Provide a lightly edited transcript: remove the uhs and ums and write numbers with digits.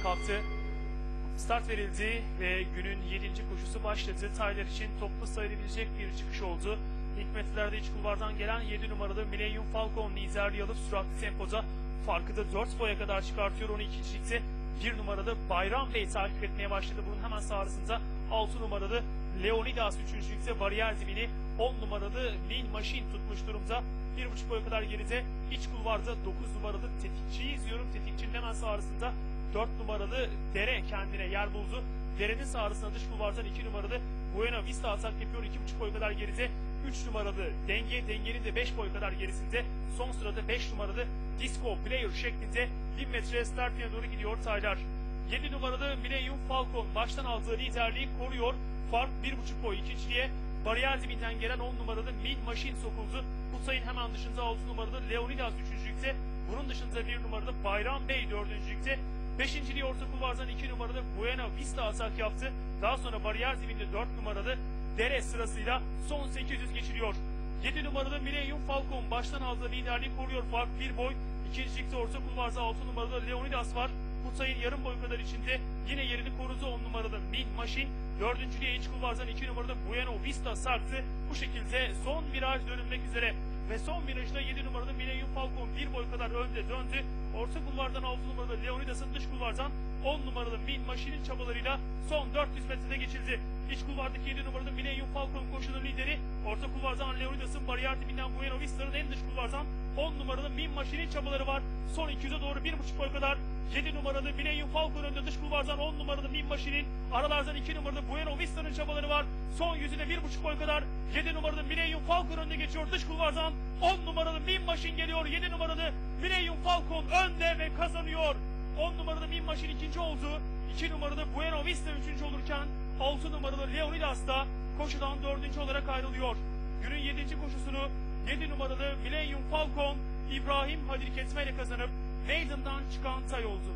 kalktı. Start verildi ve günün 7. koşusu başladı. Taylar için toplu sayılabilecek bir çıkış oldu. İlk metrelerde iç kulvardan gelen 7 numaralı Millennium Falcon liderliği alıp süratli tempoda farkı da 4 boya kadar çıkartıyor. 12'cilikte 1 numaralı Bayram Bey takip etmeye başladı. Bunun hemen sağrısında 6 numaralı Leonidas 3.lükte bariyer dibini 10 numaralı Min Machine tutmuş durumda. 1,5 boya kadar geride iç kulvarda 9 numaralı Tetikçi'yi izliyorum. Tetikçi'nin hemen sağrısında 4 numaralı Dere kendine yer buldu. Dere'nin sağrısında dış kulvardan 2 numaralı Buena Vista atak yapıyor. 2,5 boy kadar geride 3 numaralı Denge'nin de 5 boy kadar gerisinde. Son sırada 5 numaralı Disco Player şeklinde 1000 metre startine doğru gidiyor Taylar. 7 numaralı Millennium Falcon baştan aldığı liderliği koruyor. Fark 1,5 boy ikinciliğe. Bariyer dibinden gelen 10 numaralı Min Machine sokuldu. Bu sayın hemen dışında 6 numaralı Leonidas 3.lükte. Bunun dışında 1 numaralı Bayram Bey 4.lükte. 5.liği orta kulvardan 2 numaralı Buena Vista atak yaptı. Daha sonra bariyer dibinde 4 numaralı Dere sırasıyla son 800 geçiliyor. 7 numaralı Millennium Falcon baştan aldığı liderliği koruyor. Fark 1 boy. İkincilikte orta kulvarda 6 numaralı Leonidas var. Kutay'ın yarım boy kadar içinde yine yerini korudu 10 numaralı Min Machine. Dördüncülüğe iç kulvardan 2 numaralı Buena Vista sarktı. Bu şekilde son viraj dönülmek üzere. Ve son virajda 7 numaralı Millennium Falcon 1 boy kadar önde döndü. Orta kulvardan 6 numaralı Leonidas'ın, dış kulvardan 10 numaralı Min Machine'in çabalarıyla son 400 metrede geçildi. İç kulvardaki 7 numaralı Millennium Falcon koşunun lideri. Orta kulvardan Leonidas'ın, bariyer dibinden Buena Vista'nın, en dış kulvardan 10 numaralı Min Machine'in çabaları var. Son 200'e doğru 1,5 boy kadar 7 numaralı Millennium Falcon önde, dış kulvardan 10 numaralı Min Machine'in, aralardan 2 numaralı Buena Vista'nın çabaları var. Son 100'üne 1,5 boy kadar 7 numaralı Millennium Falcon önde geçiyor. Dış kulvardan 10 numaralı Min Machine geliyor. 7 numaralı Millennium Falcon önde ve kazanıyor. 10 numaralı Min Machine ikinci oldu. 2 numaralı Buena Vista üçüncü olurken 6 numaralı Leonidas da koşudan 4. olarak ayrılıyor. Günün 7. koşusunu 7 numaralı Millennium Falcon İbrahim Hadir Ketme ile kazanıp meydandan çıkan Tay oldu.